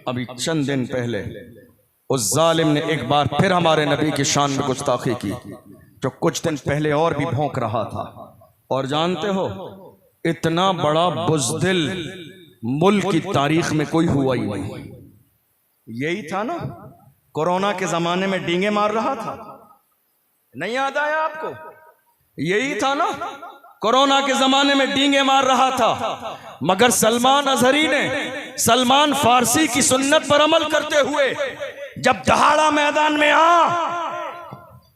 अभी चंद दिन पहले उस जालिम ने एक बार फिर हमारे नबी की शान में गुस्ताखी की, जो कुछ दिन पहले और भी भौंक रहा था। और जानते हो, इतना बड़ा बुज़दिल मुल्क की तारीख में कोई हुआ ही नहीं। यही था ना, कोरोना के जमाने में डींगे मार रहा था, नहीं याद आया आपको? यही था ना, कोरोना के जमाने में डींगे मार रहा था, मगर सलमान अजहरी ने सलमान फारसी की सुन्नत पर अमल करते हुए जब दहाड़ा मैदान में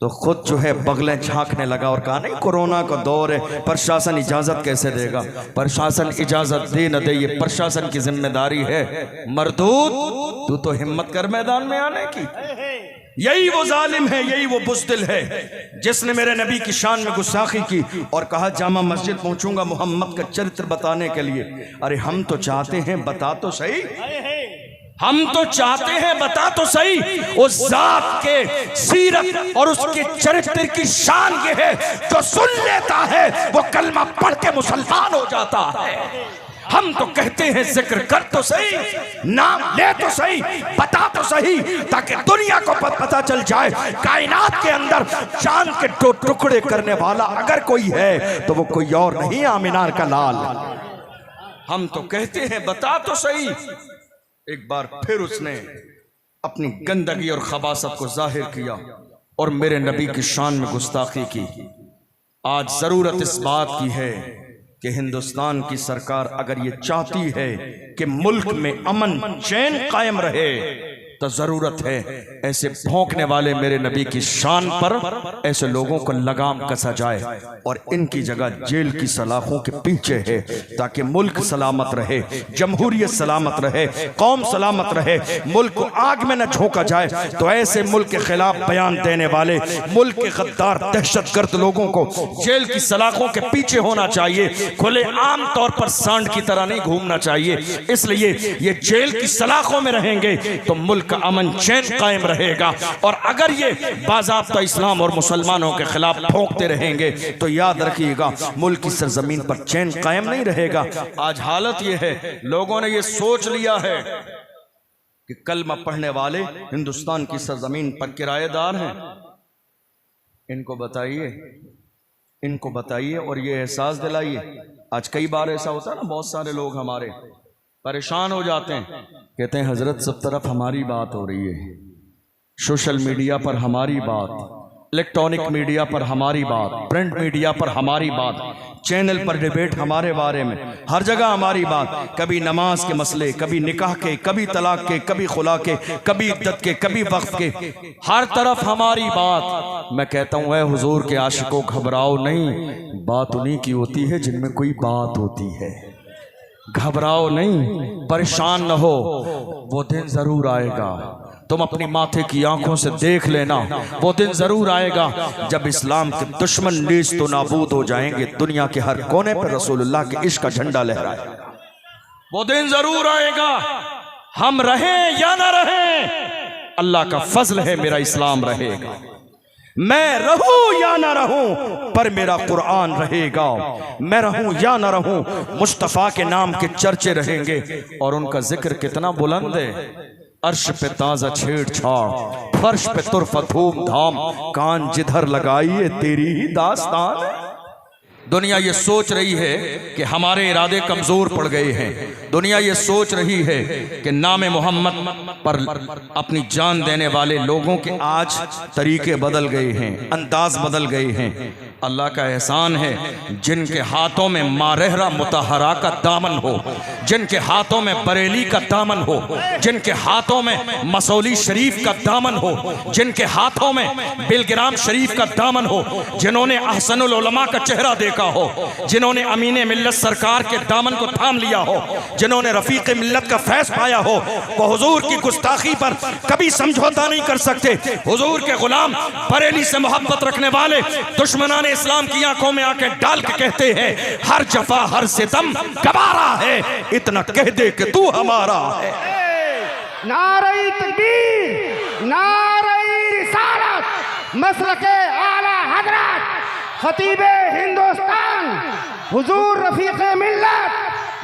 तो खुद जो है बगलें झांकने लगा और कहा नहीं कोरोना का दौर है, प्रशासन इजाजत कैसे देगा? प्रशासन इजाजत दे न दे, ये प्रशासन की जिम्मेदारी है। मरदूद, तू तो हिम्मत कर मैदान में आने की। यही वो जालिम है, यही वो बुज़दिल है जिसने मेरे नबी की शान में गुस्ताखी की और कहा जामा मस्जिद पहुंचूंगा मोहम्मद का चरित्र बताने के लिए। अरे हम तो चाहते हैं, बता तो सही, हम तो चाहते हैं, बता तो सही, उस जात के सीरत और उसके चरित्र की शान ये है, जो सुन लेता है वो कलमा पढ़ के मुसलमान हो जाता है। हम तो कहते हैं जिक्र कर तो सही, नाम ले तो सही, बता तो सही, ताकि दुनिया को पता चल जाए कायनात के अंदर चांद के दो टुकड़े करने वाला अगर कोई है तो वो कोई और नहीं, आमिनार का लाल। हम तो कहते हैं, बता तो सही। एक बार फिर उसने अपनी गंदगी और खबासत को जाहिर किया और मेरे नबी की शान में गुस्ताखी की। आज जरूरत इस बात की है कि हिंदुस्तान की सरकार अगर ये चाहती है कि मुल्क में अमन चैन कायम रहे तो जरूरत है ऐसे भौंकने वाले मेरे नबी की शान पर ऐसे लोगों को लगाम कसा जाए और इनकी जगह जेल की सलाखों के पीछे है, ताकि मुल्क सलामत रहे, जमहूरियत सलामत रहे, कौम सलामत रहे, मुल्क को आग में न झोंका जाए। तो ऐसे मुल्क के खिलाफ बयान देने वाले, मुल्क के गद्दार दहशतगर्द लोगों को जेल की सलाखों के पीछे होना चाहिए, खुले आम तौर पर सांड की तरह नहीं घूमना चाहिए। इसलिए ये जेल की सलाखों में रहेंगे तो मुल्क का अमन चैन कायम रहेगा। और अगर ये बाज़ाब्ता इस्लाम और मुसलमानों के खिलाफ भौंकते रहेंगे तो याद रखिएगा मुल्क की सरजमीन पर चैन कायम नहीं रहेगा। आज हालत ये है, लोगों ने ये सोच लिया है कि कलमा पढ़ने वाले हिंदुस्तान की सरजमीन पर किराएदार हैं। इनको बताइए, इनको बताइए और ये एहसास दिलाइए। आज कई बार ऐसा होता है ना, बहुत सारे लोग हमारे परेशान हो जाते हैं, कहते हैं हजरत सब तरफ हमारी बात हो रही है, सोशल मीडिया पर हमारी बात, इलेक्ट्रॉनिक मीडिया पर हमारी बात, प्रिंट मीडिया पर हमारी बात, चैनल पर डिबेट हमारे बारे में, हर जगह हमारी बात। कभी नमाज के मसले, कभी निकाह के, कभी तलाक के, कभी खुला के, कभी इद्दत के, कभी वक्फ के, हर तरफ हमारी बात। मैं कहता हूँ ऐ हुजूर के आशिकों, घबराओ नहीं, बात उन्हीं की होती है जिनमें कोई बात होती है। घबराओ नहीं, परेशान न हो, वो दिन जरूर आएगा, तुम अपनी माथे की आंखों से देख लेना, वो दिन जरूर आएगा जब इस्लाम के दुश्मन नीज तो नाबूद हो जाएंगे, दुनिया के हर कोने पर रसूलुल्लाह के इश्क का झंडा लहराएगा। वो दिन जरूर आएगा, हम रहें या ना रहें, अल्लाह का फजल है मेरा इस्लाम रहेगा। मैं रहूं या ना रहूं पर मेरा कुरान रहेगा, मैं रहूं या ना रहूं मुस्तफ़ा के नाम के चर्चे रहेंगे। और उनका जिक्र कितना बुलंद है, अर्श पे ताजा छेड़छाड़, फर्श पे तुरफा धूम धाम, कान जिधर लगाइए तेरी ही दास्तान है। दुनिया ये सोच रही है कि हमारे इरादे कमजोर पड़ गए हैं, दुनिया ये सोच रही है कि नाम मोहम्मद पर अपनी जान देने वाले लोगों के आज तरीके बदल गए हैं, अंदाज बदल गए हैं। अल्लाह का एहसान है जिनके हाथों में मारहरा मुतहरा का दामन हो, जिनके हाथों में बरेली का दामन हो, जिनके हाथों में मसौली शरीफ का दामन हो, जिनके हाथों में बिलग्राम शरीफ का दामन हो, जिन्होंने अहसनुल उलमा का चेहरा देखा हो, जिन्होंने अमीने मिल्लत सरकार के दामन को थाम लिया हो, जिन्होंने रफीक मिल्लत का फैज़ पाया हो, वो हुजूर की गुस्ताखी पर कभी समझौता नहीं कर सकते। हुजूर के गुलाम बरेली से मोहब्बत रखने वाले दुश्मनाने इस्लाम की आंखों में आके डाल के कहते हैं हर जफा हर सितम गवारा है, इतना कह दे कि तू हमारा है। नारे तकबीर, नारे रिसालत, मसलके आला हजरत, खतीबे हिंदुस्तान, हुजूर रफीक मिल्लत,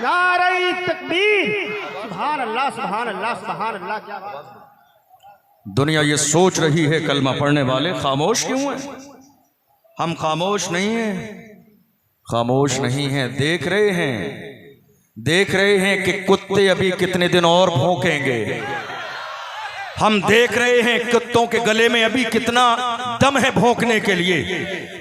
नारे तकबीर, सुभान अल्लाह सुभान अल्लाह सुभान अल्लाह। क्या बात है। दुनिया ये सोच रही है कलमा पढ़ने वाले खामोश क्यों हैं? हम खामोश नहीं हैं, खामोश नहीं हैं, देख रहे हैं कि कुत्ते अभी कितने दिन और भौंकेंगे। हम देख रहे हैं कुत्तों के गले में अभी कितना दम है भौंकने के लिए।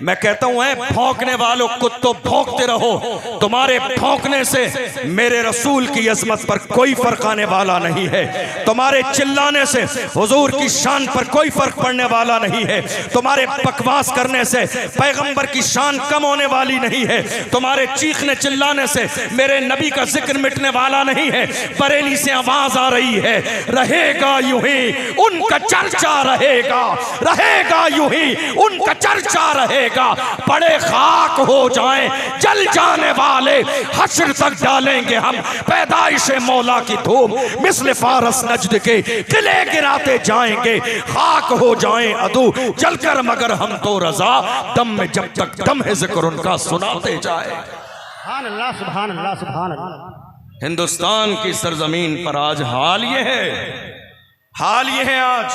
मैं कहता हूं भौंकने वालों कुत्तों भौंकते रहो, तुम्हारे भौंकने से मेरे रसूल की अजमत पर कोई फर्क आने वाला नहीं है, तुम्हारे चिल्लाने से हुजूर की शान पर कोई फर्क पड़ने वाला नहीं है, तुम्हारे बकवास करने से पैगंबर की शान कम होने वाली नहीं है, तुम्हारे चीखने चिल्लाने से मेरे नबी का जिक्र मिटने वाला नहीं है। बरेली से आवाज आ रही है, रहेगा यूं ही उनका चर्चा रहेगा यूं ही उनका चर्चा रहेगा। बड़े खाक हो जाएं जल जाने वाले, हश्र तक डालेंगे हम पैदाइश मौला की धूम, मिस्ल फारस नजद के किले गिराते जाएंगे। खाक हो जाएं अदू जलकर मगर हम तो रजा, दम में जब तक दम है जिक्र उनका सुनाते जाए। सुभान अल्लाह सुभान अल्लाह सुभान अल्लाह। हिंदुस्तान की सरजमीन पर आज हाल ये है आज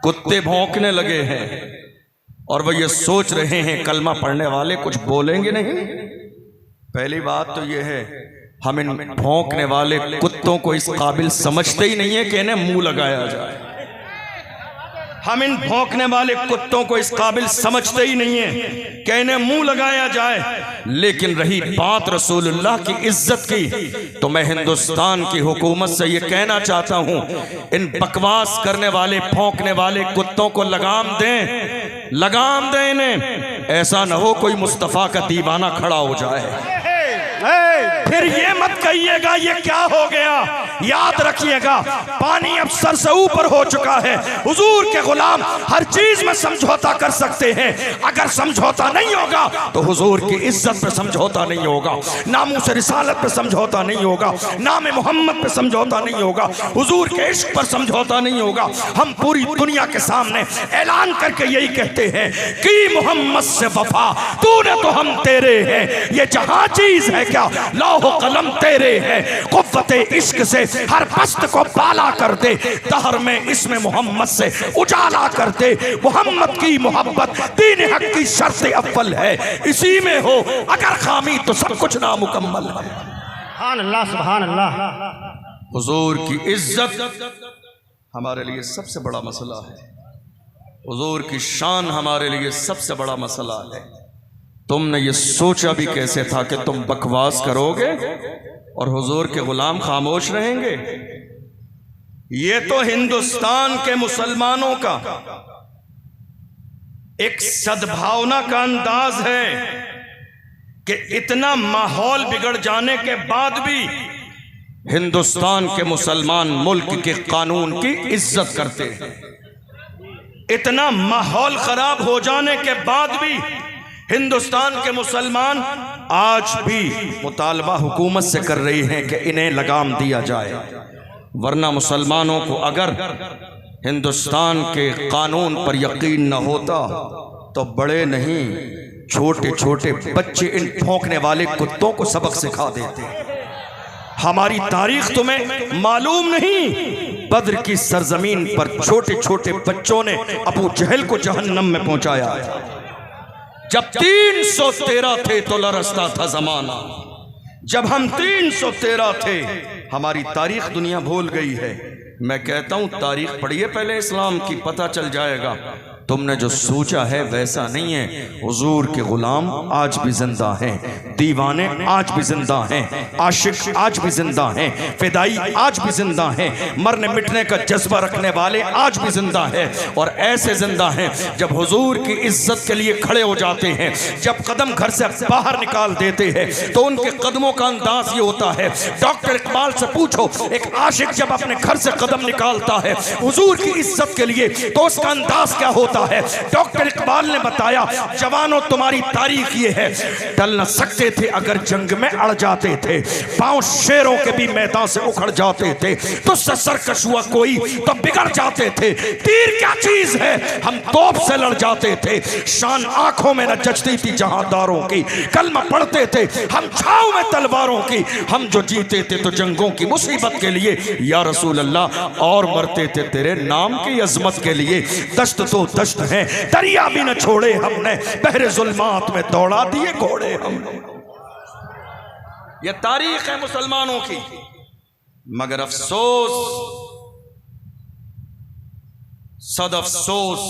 कुत्ते भौंकने लगे हैं और वो ये सोच रहे हैं कलमा पढ़ने वाले कुछ बोलेंगे नहीं। पहली बात तो ये है हम इन भौंकने वाले कुत्तों को इस काबिल समझते ही नहीं है कि इन्हें मुंह लगाया जाए। हम इन भौंकने वाले कुत्तों को इस काबिल समझते ही नहीं है कि इन्हें मुंह लगाया जाए। लेकिन रही बात रसूलुल्लाह की इज्जत की, तो मैं हिंदुस्तान की हुकूमत से ये कहना चाहता हूं, इन बकवास करने वाले भौंकने वाले कुत्तों को लगाम दें इन्हें। ऐसा न हो कोई मुस्तफा का दीवाना खड़ा हो जाए, फिर ये मत कहिएगा ये क्या हो गया। याद रखिएगा पानी अब सर से ऊपर हो चुका है। हुजूर के गुलाम हर चीज में समझौता कर सकते हैं, अगर समझौता नहीं होगा तो हुजूर की इज्जत पे समझौता नहीं होगा, नामूस रिसालत पे समझौता नहीं होगा, नाम मोहम्मद पे समझौता नहीं होगा, हुजूर के इश्क पर समझौता नहीं होगा। हम पूरी दुनिया के सामने ऐलान करके यही कहते हैं कि मोहम्मद से वफा तूने तो हम तेरे हैं, ये जहां चीज है क्या लौह कलम तेरे हैं। कुव्वते इश्क से हर पस्त को बाला कर दे, दहर में इसमें मोहम्मद से उजाला कर दे। मोहम्मद की मोहब्बत दीन हक की शर्त अव्वल है, इसी में हो अगर खामी तो सब कुछ नामुकम्मल है। सुभान अल्लाह सुभान अल्लाह। हुजूर की इज्जत हमारे लिए सबसे बड़ा मसला है, हुजूर की शान हमारे लिए सबसे बड़ा मसला है। तुमने ये सोचा भी कैसे था कि तुम बकवास करोगे और हुजूर के गुलाम खामोश रहेंगे? ये तो हिंदुस्तान के मुसलमानों का एक सद्भावना का अंदाज है कि इतना माहौल बिगड़ जाने के बाद भी हिंदुस्तान के मुसलमान मुल्क के कानून की इज्जत करते हैं। इतना माहौल खराब हो जाने के बाद भी हिंदुस्तान के मुसलमान आज भी मुतालबा हुकूमत से कर रही हैं कि इन्हें लगाम दिया जाए, वरना मुसलमानों को अगर हिंदुस्तान के कानून पर यकीन न होता तो बड़े नहीं छोटे छोटे बच्चे इन भौंकने वाले कुत्तों को सबक सिखा देते। हमारी तारीख तुम्हें मालूम नहीं, बद्र की सरजमीन पर छोटे छोटे बच्चों ने अबू जहल को जहन्नम में पहुंचाया। जब 313 थे तो लरसता था जमाना, जब हम 313 थे हमारी तारीख दुनिया भूल गई है। मैं कहता हूं तारीख पढ़िए पहले इस्लाम की, पता चल जाएगा। तुमने जो सोचा है वैसा नहीं है। हुजूर के गुलाम आज भी जिंदा हैं, दीवाने आज भी जिंदा हैं, आशिक आज भी जिंदा हैं, फिदाई आज भी जिंदा हैं, मरने मिटने का जज्बा रखने वाले आज भी जिंदा हैं। और ऐसे जिंदा हैं जब हुजूर की इज्जत के लिए खड़े हो जाते हैं, जब कदम घर से बाहर निकाल देते हैं तो उनके कदमों का अंदाज ये होता है। डॉक्टर इकबाल से पूछो, एक आशिक जब अपने घर से कदम निकालता है हुजूर की इज्जत के लिए तो उसका अंदाज क्या होता होता है। डॉक्टर इकबाल ने बताया, जवानों तुम्हारी तारीख ये है, टल न सकते थे अगर जंग में अड़ जाते थे, पांव शेरों के भी मैदान से उखड़ जाते थे, तो सरकश हुआ कोई तो बिगड़ जाते थे। तीर क्या चीज है, हम तोप से लड़ जाते थे, शान आंखों में न जचती थी जहांदारों की, कलमा पढ़ते थे हम छाव में तलवारों की, हम जो जीते थे तो जंगों की मुसीबत के लिए या रसूल अल्लाह, और मरते थे तेरे नाम की अजमत के लिए। दश्त तो दश्त है, दरिया भी न छोड़े हमने, बहरे जुल्मात में दौड़ा दिए घोड़े हमने। ये तारीख है मुसलमानों की, मगर अफसोस, सद अफसोस,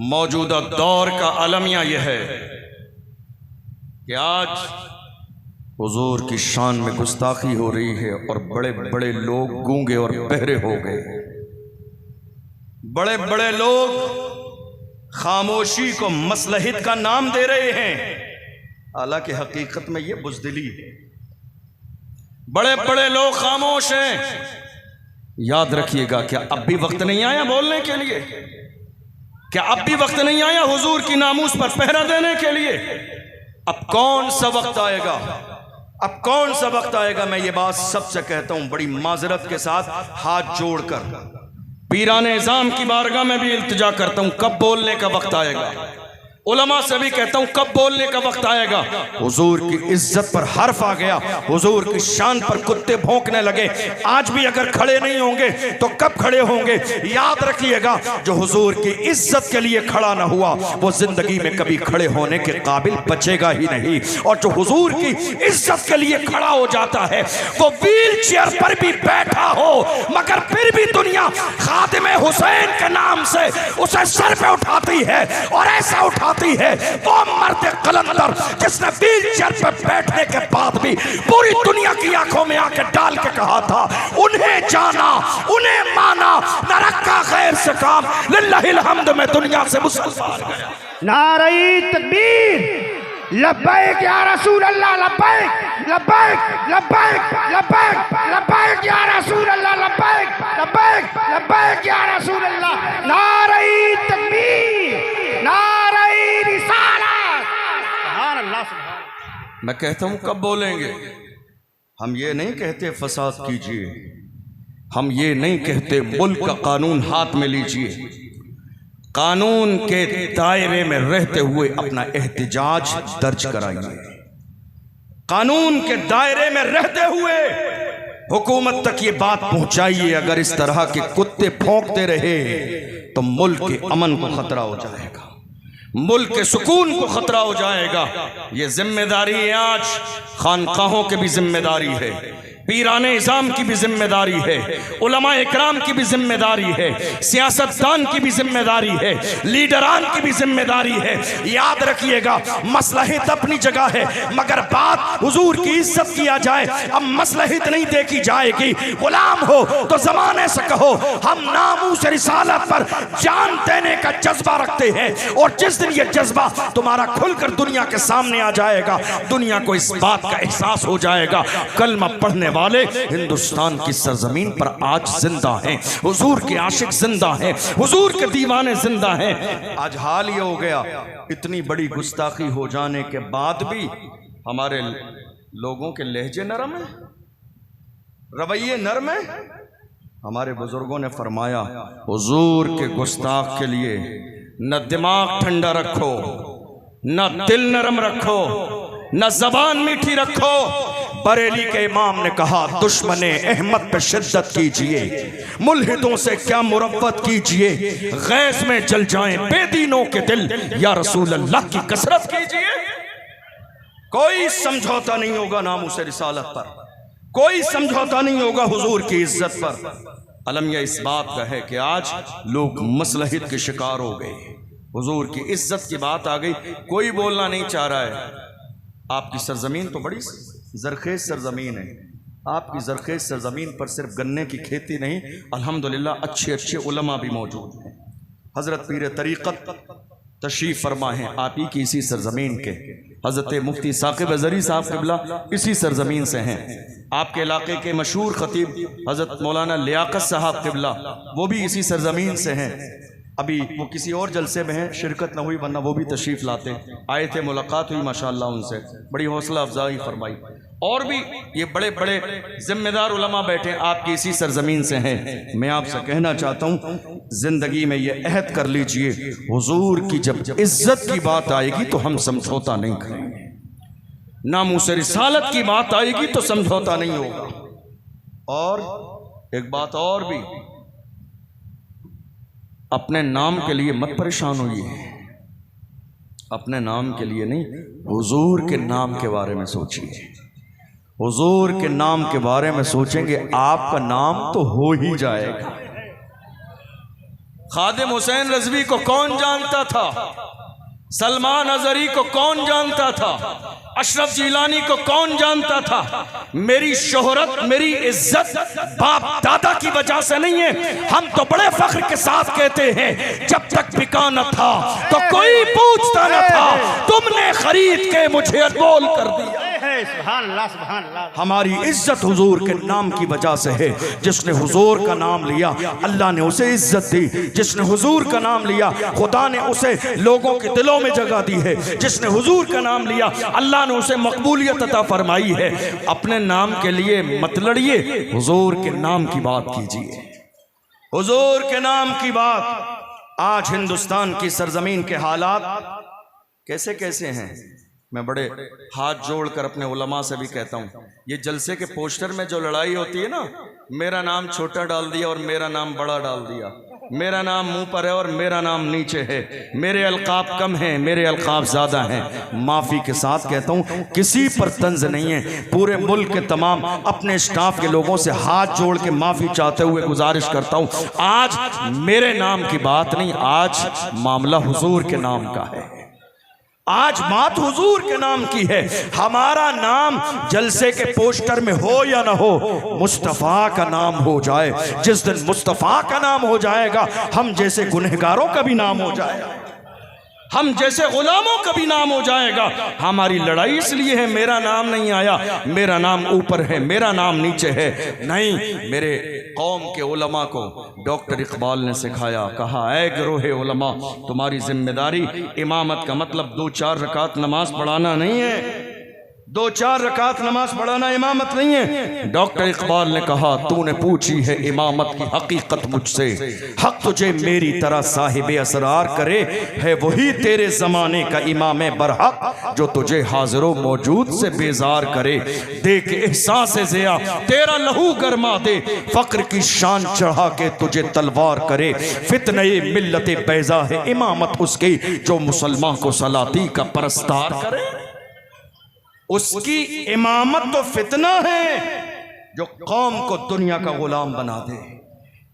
मौजूदा दौर का अलमिया यह है कि आज हुजूर की शान में गुस्ताखी हो रही है और बड़े बड़े लोग गूंगे और बहरे हो गए। बड़े बड़े लोग खामोशी को मसलहित का नाम दे रहे हैं, हालांकि हकीकत में यह बुज़दिली है। बड़े बड़े लोग खामोश हैं। याद रखिएगा, क्या अब भी वक्त नहीं आया बोलने के लिए? क्या अब भी वक्त नहीं आया हुजूर की नामूस पर पहरा देने के लिए? अब कौन सा वक्त आएगा? अब कौन सा वक्त आएगा? मैं ये बात सबसे कहता हूं बड़ी माजरत के साथ, हाथ जोड़कर पीराने इज़ाम की बारगाह में भी इल्तिजा करता हूं, कब बोलने का वक्त आएगा? उलमा से भी कहता हूं, कब बोलने का वक्त आएगा? हुजूर की इज्जत पर हर्फ आ गया, हुजूर की शान पर कुत्ते भौंकने लगे। आज भी अगर खड़े नहीं होंगे तो कब खड़े होंगे? याद रखिएगा, जो हुजूर की इज्जत के लिए खड़ा ना हुआ वो जिंदगी में कभी खड़े होने के काबिल बचेगा ही नहीं, और जो हुजूर की इज्जत के लिए खड़ा हो जाता है वो व्हील चेयर पर भी बैठा हो मगर फिर भी दुनिया खादिमे हुसैन के नाम से उसे सर पे उठाती है, और ऐसा उठा है वो मर्द कलंदर जिसने व्हील चेयर पर बैठने के बाद भी पूरी दुनिया की आंखों में आके डाल के कहा था, उन्हें जाना उन्हें माना, न रखा गैर से काम, लिल्लाहिल हम्द में दुनिया से मुसलमान गया। नारे तकबीर, लब्बैक या रसूल अल्लाह, लब्बैक लब्बैक लब्बैक लब्बैक लब्बैक या रसूल अल्लाह, लब्बैक लब्बैक लब्बैक या रसूल अल्लाह। नारे तकबीर, नारे रिसालत, सुभान अल्लाह, सुभान। मैं कहता हूं कब बोलेंगे? हम ये नहीं कहते फसाद कीजिए, हम ये नहीं कहते मुल्क का कानून हाथ में लीजिए, कानून के दायरे में रहते हुए अपना एहतिजाज दर्ज कराइए, कानून के दायरे में रहते हुए हुकूमत तक ये बात पहुंचाइए। अगर इस तरह के कुत्ते भौंकते रहे तो मुल्क के अमन को खतरा हो जाएगा, मुल्क के सुकून को खतरा हो जाएगा। ये जिम्मेदारी है, आज खानकाहों की भी जिम्मेदारी है, पीराने इज़ाम की भी जिम्मेदारी है, उलमा इकराम की भी जिम्मेदारी है, सियासतदान की भी जिम्मेदारी है, लीडरान की भी जिम्मेदारी है। याद रखिएगा, मसलहित अपनी जगह है, मगर बात हुजूर की इज्जत किया जाए। अब मसलहित नहीं देखी जाएगी, गुलाम हो तो जमाने से कहो हम नामूस रिसालत पर जान देने का जज्बा रखते हैं, और जिस दिन ये जज्बा तुम्हारा खुलकर दुनिया के सामने आ जाएगा, दुनिया को इस बात का एहसास हो जाएगा, कलमा पढ़ने वाले हिंदुस्तान की सरजमीन पर आज जिंदा हैं, हुजूर के आशिक जिंदा हैं, हुजूर के दीवाने जिंदा हैं। आज हाल ये हो गया, इतनी बड़ी गुस्ताखी हो जाने के बाद भी हमारे लोगों के लहजे नरम है, रवैये नरम है। हमारे बुजुर्गों ने फरमाया, हुजूर के गुस्ताख के लिए न दिमाग ठंडा रखो, न दिल नरम रखो, न जबान मीठी रखो। बरेली के इमाम ने कहा, दुश्मने अहमद पे शिद्दत कीजिए, मुल्हिदों से क्या मुरव्वत कीजिए, गैस में जल जाएं बेदीनों के दिल, या रसूल अल्लाह की कसरत कीजिए। कोई समझौता नहीं होगा नामूस रिसालत पर, कोई समझौता नहीं होगा हुजूर की इज्जत पर। अलमिया इस बात का है कि आज लोग मसलहित के शिकार हो गए, हुजूर की इज्जत की बात आ गई, कोई बोलना नहीं चाह रहा है। आपकी सरजमीन तो बड़ी जरखेज सरजमीन है, आपकी जरखेज सरजमीन पर सिर्फ गन्ने की खेती नहीं, अल्हम्दुलिल्लाह अच्छे अच्छे उलमा भी मौजूद हैं। हजरत पीर तरीक़त तशरीफ़ फरमा हैं आप ही की इसी सरजमीन के, हजरत मुफ्ती साकिब अज़हरी साहब क़िबला इसी सरजमीन से हैं। आपके इलाके के मशहूर ख़तीब हजरत मौलाना लियाकत साहब क़िबला वो भी इसी सरजमीन से हैं। अभी वो किसी और जलसे में हैं, शिरकत न हुई, वरना वो भी तशरीफ़ लाते। आए थे, मुलाकात हुई माशाअल्लाह उनसे, बड़ी हौसला अफजाई फरमाई। और भी ये बड़े बड़े जिम्मेदार उलमा बैठे, आपकी इसी सरजमीन से हैं। मैं आपसे कहना चाहता हूँ, ज़िंदगी में ये अहद कर लीजिए, हुजूर की जब इज्जत की बात आएगी तो हम समझौता नहीं करेंगे, नामूस रिसालत की बात आएगी तो समझौता नहीं होगा। और एक बात और भी, अपने नाम के लिए मत परेशान होइए, अपने नाम के लिए नहीं, हुजूर के नाम के बारे में सोचिए। हुजूर के नाम के बारे में सोचेंगे, आपका नाम तो हो ही जाएगा। खादिम हुसैन रज़वी को कौन जानता था? सलमान अजहरी को कौन जानता था? अशरफ जिलानी को कौन जानता था? मेरी शोहरत, मेरी इज्जत बाप दादा की वजह से नहीं है। हम तो बड़े फख्र के साथ कहते हैं, जब तक बिका न था तो कोई पूछता न था, तुमने खरीद के मुझे अनमोल कर दिया। सुभान अल्लाह, सुभान अल्लाह। हमारी इज्जत हुजूर के नाम की वजह से है। जिसने हुजूर का नाम लिया, अल्लाह ने उसे इज्जत दी। जिसने हुजूर का नाम लिया, खुदा ने उसे लोगों के दिलों में जगह दी है। जिसने हुजूर का नाम लिया, अल्लाह ने उसे मकबूलियत अता फरमाई है। अपने नाम के लिए मत लड़िए, हुजूर के नाम की बात कीजिए, हुजूर के नाम की बात। आज हिंदुस्तान की सरजमीन के हालात कैसे कैसे हैं, मैं बड़े हाथ जोड़कर अपने उलमा से भी कहता हूँ, ये जलसे के पोस्टर में जो लड़ाई होती है ना, मेरा नाम छोटा डाल दिया और मेरा नाम बड़ा डाल दिया, मेरा नाम मुंह पर है और मेरा नाम नीचे है, मेरे अलकाब कम हैं, मेरे अलकाब ज़्यादा हैं। माफ़ी के साथ कहता हूँ, किसी पर तंज नहीं है। पूरे मुल्क के तमाम अपने स्टाफ के लोगों से हाथ जोड़ के माफ़ी चाहते हुए गुजारिश करता हूँ, आज मेरे नाम की बात नहीं, आज मामला हुजूर के नाम का है। आज बात हुजूर के नाम की है। हमारा नाम जलसे के पोस्टर में हो या ना हो, मुस्तफ़ा का नाम हो जाए। जिस दिन मुस्तफ़ा का नाम हो जाएगा, हम जैसे गुनहगारों का भी नाम हो जाएगा, हम जैसे गुलामों का भी नाम हो जाएगा। हमारी लड़ाई इसलिए है, मेरा नाम नहीं आया, मेरा नाम ऊपर है, मेरा नाम नीचे है, नहीं। मेरे कौम के उलमा को डॉक्टर इकबाल ने सिखाया, कहा, ऐ गिरोहे उलमा, तुम्हारी जिम्मेदारी इमामत का मतलब 2-4 रकात नमाज पढ़ाना नहीं है, 2-4 रकात नमाज पढ़ाना इमामत नहीं है। डॉक्टर इकबाल ने कहा, तूने पूछी है इमामत की हकीकत मुझसे, हक तुझे मेरी तरह साहिब असरार करे, है वही तेरे जमाने का इमाम बरहक, जो तुझे हाजिरो मौजूद से बेजार करे। देख एहसास ज़िया तेरा लहू गरमा दे, फक्र की शान चढ़ा के तुझे तलवार करे। फितने मिल्लत बैजा है इमामत उसकी, जो मुसलमान को सलाती का परस्तार करे। उसकी इमामत तो फितना है जो कौम को दुनिया का गुलाम बना दे।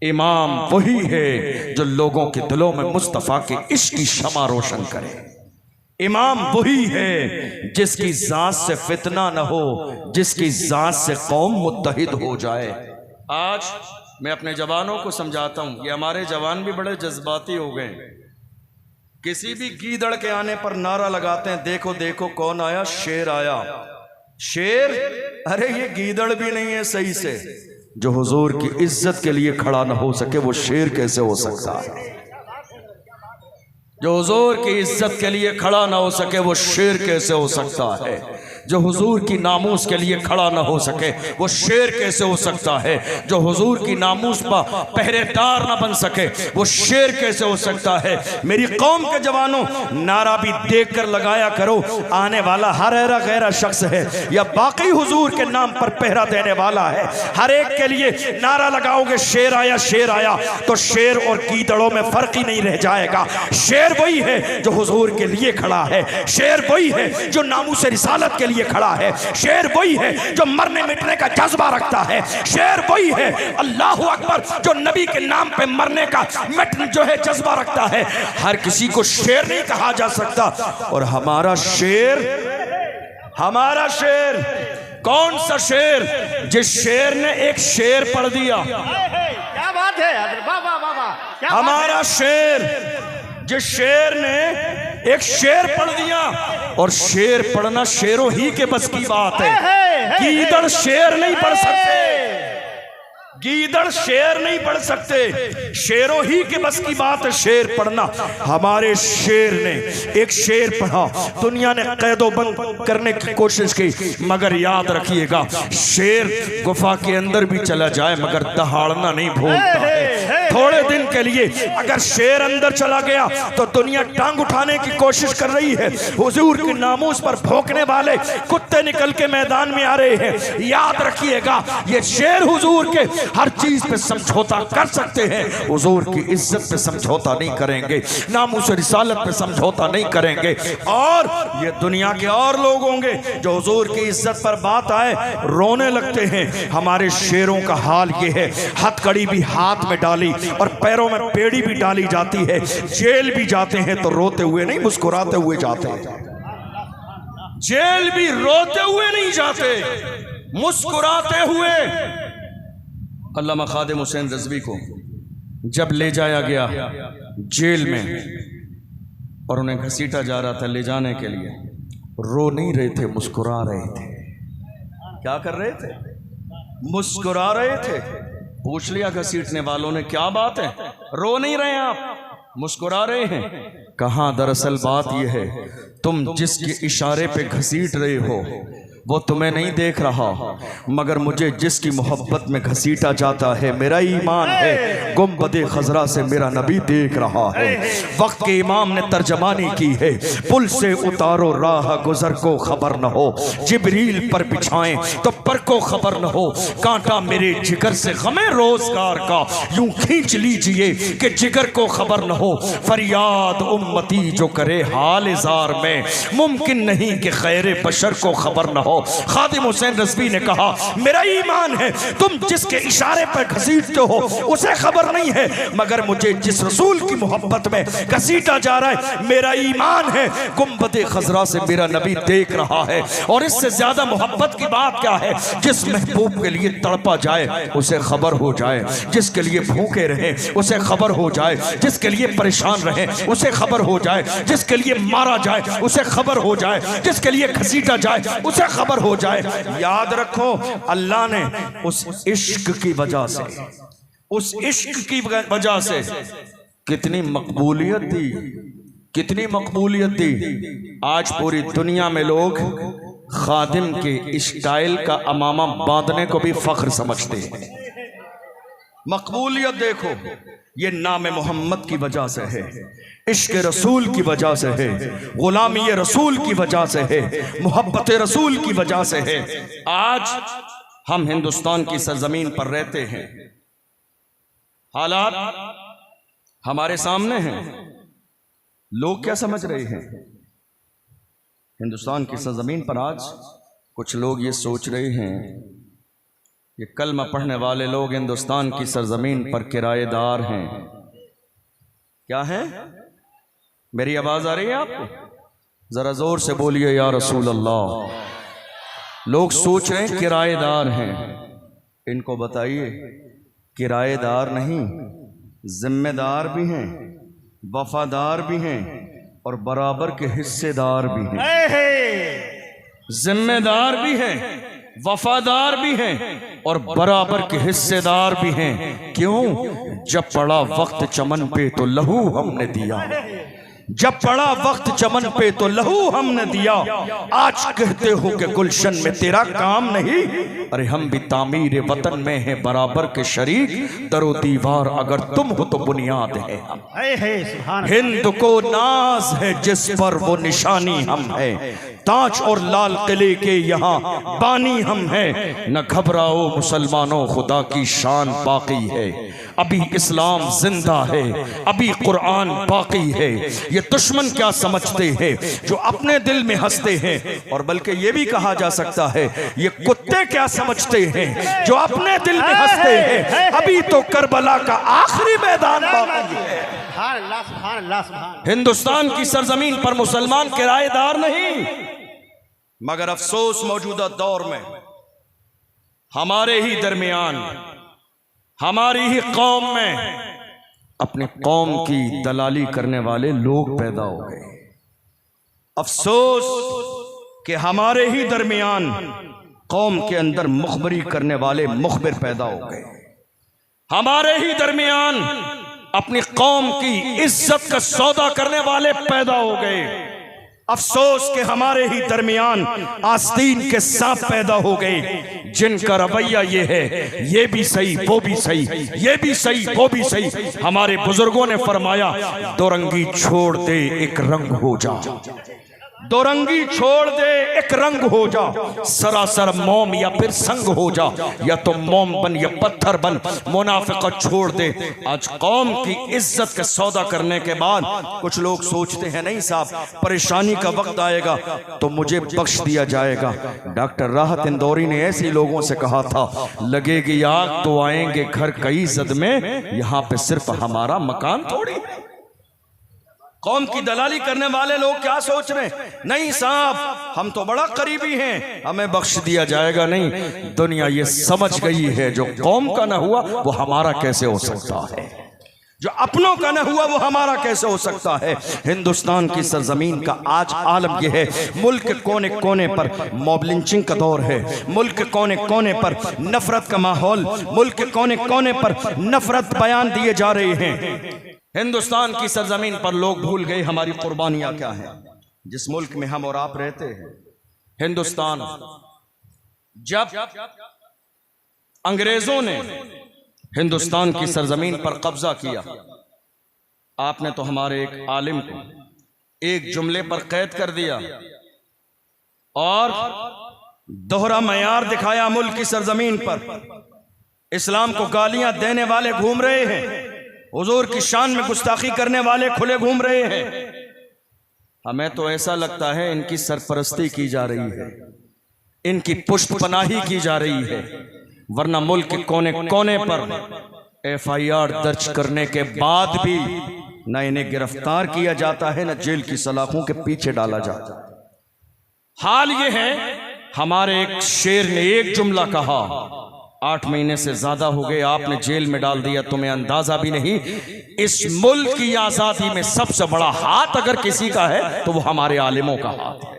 इमाम वही है जो लोगों के दिलों में मुस्तफ़ा के इश्क की शमा रोशन करे। इमाम वही है जिसकी जात से फितना न हो, जिसकी जात से कौम मुत्तहिद हो जाए। आज मैं अपने जवानों को समझाता हूँ, ये हमारे जवान भी बड़े जज्बाती हो गए। किसी भी गीदड़ के आने पर नारा लगाते हैं, देखो देखो कौन आया, शेर आया। शेर? अरे ये गीदड़ भी नहीं है सही से। जो हुजूर की इज्जत के लिए खड़ा ना हो सके, वो शेर कैसे हो सकता है? जो हुजूर की इज्जत के लिए खड़ा ना हो सके, वो शेर कैसे हो सकता है? जो हुजूर की नामूस के लिए खड़ा ना हो सके, वो शेर कैसे हो सकता है? जो हुजूर की नामूस पर पहरेदार ना बन सके, वो शेर कैसे हो सकता है? मेरी कौम के जवानों, नारा भी देख कर लगाया करो, आने वाला हर ऐरा गैरा शख्स है या बाकी हुजूर के नाम पर पहरा देने वाला है। हर एक के लिए नारा लगाओगे, शेर आया, तो शेर और गीदड़ों में फर्क ही नहीं रह जाएगा। शेर वही है जो हुजूर के लिए खड़ा है, शेर वही है जो नामूस रिसालत के लिए खड़ा है, शेर वही है जो मरने मिटने का जज्बा रखता है, शेर वही है, अल्लाहु अकबर, जो नबी के नाम पे मरने का जो है जज्बा रखता है। हर किसी को शेर नहीं कहा जा सकता। और हमारा शेर कौन सा शेर? जिस शेर ने एक शेर पढ़ दिया। क्या बात है बाबा, हमारा शेर, जिस शेर ने एक शेर पढ़ दिया। और शेर पढ़ना शेरों ही के बस की बात है, गीदड़ शेर नहीं पढ़ सकते। गीदड़ शेर नहीं पढ़ सकते, शेरों ही के बस की बात है शेर पढ़ना। हमारे शेर ने एक शेर पढ़ा, दुनिया ने कैदो बंद करने की कोशिश की, मगर याद रखिएगा शेर गुफा के अंदर भी चला जाए मगर दहाड़ना नहीं भूलता है। थोड़े दिन के लिए अगर शेर अंदर चला गया तो दुनिया टांग उठाने की कोशिश कर रही है। हुजूर के नामूस पर भौंकने वाले कुत्ते निकल के मैदान में आ रहे हैं। याद रखिएगा ये शेर हुजूर के हर चीज पे समझौता कर सकते हैं, हुजूर की इज्जत पे समझौता नहीं करेंगे, नामूस रिसालत पे समझौता नहीं करेंगे। और ये दुनिया के और लोग होंगे जो हुजूर की इज्जत पर बात आए रोने लगते हैं। हमारे शेरों का हाल ये है, हथकड़ी भी हाथ में डाली और पैरों में पेड़ी भी डाली जाती है, जेल भी जाते हैं तो रोते हुए नहीं मुस्कुराते हुए जाते हैं। जेल भी रोते हुए नहीं जाते, मुस्कुराते हुए। अल्लामा खादिम हुसैन रज़वी को जब ले जाया गया जेल में और उन्हें घसीटा जा रहा था ले जाने के लिए, रो नहीं रहे थे, मुस्कुरा रहे थे। क्या कर रहे थे? मुस्कुरा रहे थे। पूछ लिया घसीटने वालों ने क्या बात है, रो नहीं रहे आप, मुस्कुरा रहे हैं। कहाँ दरअसल बात यह है तुम जिसके इशारे पे घसीट रहे हो वो तुम्हें नहीं देख रहा, मगर मुझे जिसकी मोहब्बत में घसीटा जाता है मेरा ईमान है गुंबदे खजरा से मेरा नबी देख रहा है। वक्त के इमाम ने तर्जमानी की है, पुल से उतारो राह गुजर को खबर न हो, जिब्रील पर बिछाएं तो पर को खबर न हो, कांटा मेरे जिगर से गमे रोजगार का यूं खींच लीजिए कि जिगर को खबर न हो। फरियाद उम्मती जो करे हाल जार में, मुमकिन नहीं कि खैर बशर को खबर न हो। खादिम हुसैन रज़वी ने कहा मेरा ईमान है तुम जिसके इशारे पर घसीटते हो उसे खबर नहीं है, मगर मुझे जिस रसूल की मोहब्बत में घसीटा जा रहा है मेरा ईमान है गुंबदे खजरा से मेरा नबी देख रहा है। और इससे ज्यादा मोहब्बत की बात क्या है? जिस महबूब के लिए तड़पा जाए उसे खबर हो जाए, जिसके लिए भूखे रहे उसे खबर हो जाए, जिसके लिए परेशान रहे उसे खबर हो जाए, जिसके लिए मारा जाए उसे खबर हो जाए, जिसके लिए घसीटा जाए उसे खबर हो जाए। याद रखो अल्लाह ने उस इश्क की वजह से, उस इश्क की वजह से कितनी मकबूलियत दी, कितनी मकबूलियत दी। आज पूरी दुनिया में लोग खादिम के स्टाइल का अमामा बांधने को भी फख्र समझते हैं। मकबूलियत देखो, ये नाम मोहम्मद की वजह से है, इश्क रसूल की वजह से है, गुलामी रसूल की वजह से है, मोहब्बत रसूल की वजह से है। आज हम हिंदुस्तान की सरजमीन पर रहते हैं, हालात हमारे सामने हैं, लोग क्या समझ रहे हैं? हिंदुस्तान की सरजमीन पर आज कुछ लोग ये सोच रहे हैं ये कलमा पढ़ने वाले लोग हिंदुस्तान की सरजमीन पर किराएदार हैं। क्या है? मेरी आवाज आ रही है आपको? जरा जोर से बोलिए या रसूल अल्लाह। लोग सोच रहे हैं किराएदार हैं, इनको बताइए किराएदार नहीं, जिम्मेदार भी हैं, वफादार भी हैं और बराबर के हिस्सेदार भी हैं। जिम्मेदार भी हैं, वफादार भी हैं और बराबर के हिस्सेदार भी हैं। क्यों? जब पड़ा वक्त चमन पे तो लहू हमने दिया, जब पड़ा वक्त चमन पे तो लहू हमने दिया। आज कहते हो कि गुलशन में तेरा काम नहीं, अरे हम भी तामीर वतन में हैं बराबर के शरीक, दरो दीवार अगर तुम हो तो बुनियाद है हम। हिंद को नाज है जिस पर वो निशानी हम है, ताज और लाल किले के यहाँ बानी हम हैं। न घबराओ मुसलमानों खुदा की शान बाकी है, अभी इस्लाम जिंदा है, अभी कुरान बाकी है। ये दुश्मन क्या समझते हैं जो अपने दिल में हंसते हैं, और बल्कि ये भी कहा जा सकता है ये कुत्ते क्या समझते हैं जो अपने दिल में हंसते हैं। अभी तो करबला का आखिरी मैदान बाकी है। हिंदुस्तान की सरजमीन पर मुसलमान किराएदार नहीं, मगर अफसोस मौजूदा दौर में हमारे ही दरमियान, हमारी ही कौम में अपने कौम की दलाली करने वाले लोग पैदा हो गए। अफसोस कि हमारे ही दरमियान कौम के अंदर मुखबरी करने वाले मुखबिर पैदा हो गए। हमारे ही दरमियान अपनी कौम की इज्जत का सौदा करने वाले पैदा हो गए। अफसोस के हमारे ही दरमियान आस्तीन के सांप पैदा हो गए, जिनका रवैया ये है, ये भी सही वो भी सही, ये भी सही वो भी सही। हमारे बुजुर्गों ने फरमाया, दो रंगी छोड़ दे एक रंग हो जा, दो रंगी छोड़ दे एक रंग हो जा, सरासर मोम या फिर संग हो जा, या तो मोम बन या पत्थर बन, मुनाफिका छोड़ दे। आज कौम की इज्जत का सौदा करने के बाद कुछ लोग सोचते हैं नहीं साहब, परेशानी का वक्त आएगा तो मुझे बख्श दिया जाएगा। डॉक्टर राहत इंदौरी ने ऐसे लोगों से कहा था, लगेगी आग तो आएंगे घर कई जद में, यहाँ पे सिर्फ हमारा मकान थोड़ी। कौम की दलाली करने वाले लोग क्या सोच रहे हैं, नहीं साहब हम तो बड़ा करीबी हैं, हमें बख्श दिया जाएगा नहीं। दुनिया ये समझ गई है, जो कौम का न हुआ वो हमारा कैसे हो सकता है, जो अपनों का न हुआ वो हमारा कैसे हो सकता है। हिंदुस्तान की सरजमीन का आज आलम यह है, मुल्क कोने कोने पर मॉब लिंचिंग का दौर है, मुल्क कोने कोने पर नफरत का माहौल, मुल्क कोने कोने पर नफरत बयान दिए जा रहे हैं। हिंदुस्तान की सरजमीन पर लोग भूल गए हमारी कुर्बानियां क्या हैं। जिस मुल्क में हम और आप रहते हैं, हिंदुस्तान, जब अंग्रेजों ने हिंदुस्तान की सरजमीन पर कब्जा किया, आपने तो हमारे एक आलिम को एक जुमले पर कैद कर दिया और दोहरा मयार दिखाया मुल्क की सरजमीन पर। इस्लाम को गालियां देने वाले घूम रहे हैं, हुजूर की शान में गुस्ताखी करने वाले खुले घूम रहे हैं। हमें तो ऐसा लगता है इनकी सरपरस्ती की जा रही है, इनकी पुष्ट पनाही की जा रही है, वरना मुल्क के कोने कोने पर FIR दर्ज करने के बाद भी न इन्हें गिरफ्तार किया जाता है, न जेल की सलाखों के पीछे डाला जाता है। हाल ये है, हमारे एक शेर ने एक जुमला कहा, 8 महीने से ज्यादा हो गए आपने जेल में डाल दिया, तुम्हें अंदाजा भी नहीं। इस मुल्क की आजादी में सबसे बड़ा हाथ अगर किसी का है तो वो हमारे आलिमों का हाथ है,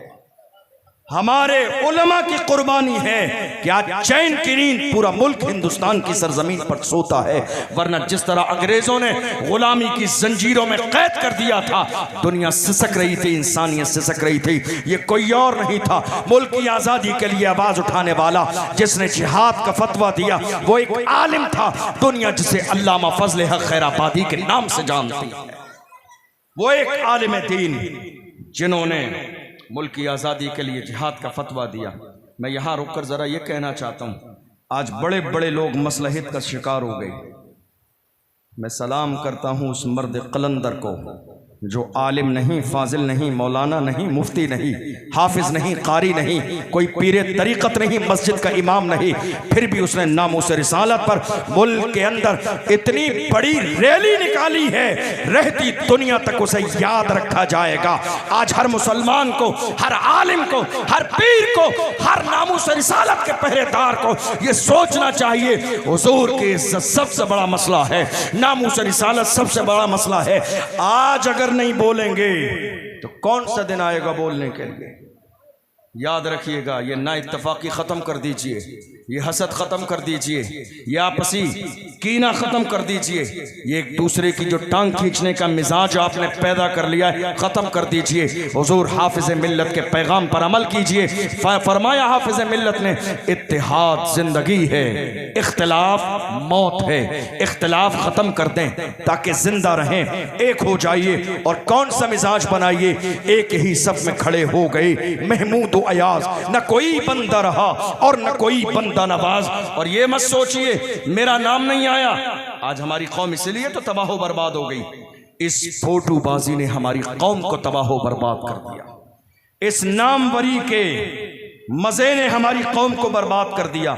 हमारे उलमा की कुर्बानी है कि आज चैन की नींद पूरा मुल्क हिंदुस्तान की सरजमीन पर सोता है। वरना जिस तरह अंग्रेजों ने गुलामी की जंजीरों में कैद कर दिया था, दुनिया सिसक रही थी, इंसानियत सिसक रही थी। ये कोई और नहीं था, मुल्क की आजादी के लिए आवाज उठाने वाला, जिसने जिहाद का फतवा दिया, वो एक आलिम था। दुनिया जिसे अल्लामा फजल हक खैराबादी के नाम से जानती है, वो एक आलिम दीन जिन्होंने मुल्क की आज़ादी के लिए जिहाद का फतवा दिया। मैं यहाँ रुककर ज़रा ये कहना चाहता हूँ, आज बड़े बड़े लोग मसलहत का शिकार हो गए। मैं सलाम करता हूँ उस मर्द कलंदर को जो आलिम नहीं, फाजिल नहीं, मौलाना नहीं, मुफ्ती नहीं, हाफिज नहीं, कारी नहीं, कोई पीरे तरीक़त नहीं, मस्जिद का इमाम नहीं, फिर भी उसने नामूस रिसालत पर मुल्क के अंदर इतनी बड़ी रैली निकाली है, रहती दुनिया तक उसे याद रखा जाएगा। आज हर मुसलमान को, हर आलिम को, हर पीर को, हर नामूस रिसालत के पहरेदार को ये सोचना चाहिए, हुजूर की इज्जत सबसे बड़ा मसला है, नामूस रिसालत सबसे बड़ा मसला है। आज अगर नहीं बोलेंगे तो कौन सा दिन आएगा बोलने के लिए। याद रखिएगा, ये ना इत्तफाकी खत्म कर दीजिए, ये हसद खत्म कर दीजिए, ये आपसी कीना खत्म कर दीजिए, ये एक दूसरे की जो टांग खींचने का मिजाज आपने पैदा कर लिया है खत्म कर दीजिए। हुजूर हाफिज मिल्लत के पैगाम पर अमल कीजिए। फरमाया हाफिज मिल्लत ने, इत्तेहाद जिंदगी है, इख्तिलाफ मौत है, इख्तिलाफ खत्म कर दें ताकि जिंदा रहें, एक हो जाइए। और कौन सा मिजाज बनाइए, एक ही सब में खड़े हो गए महमूद अयाज, न कोई बंदा रहा और न कोई बंदा नवाज। और ये मत सोचिए मेरा नाम नहीं आया, आज हमारी कौम इसलिए तो तबाह बर्बाद हो गई, इस फोटोबाजी ने हमारी कौम को तबाह बर्बाद कर दिया, इस नामवरी के मजे ने हमारी कौम को बर्बाद कर दिया।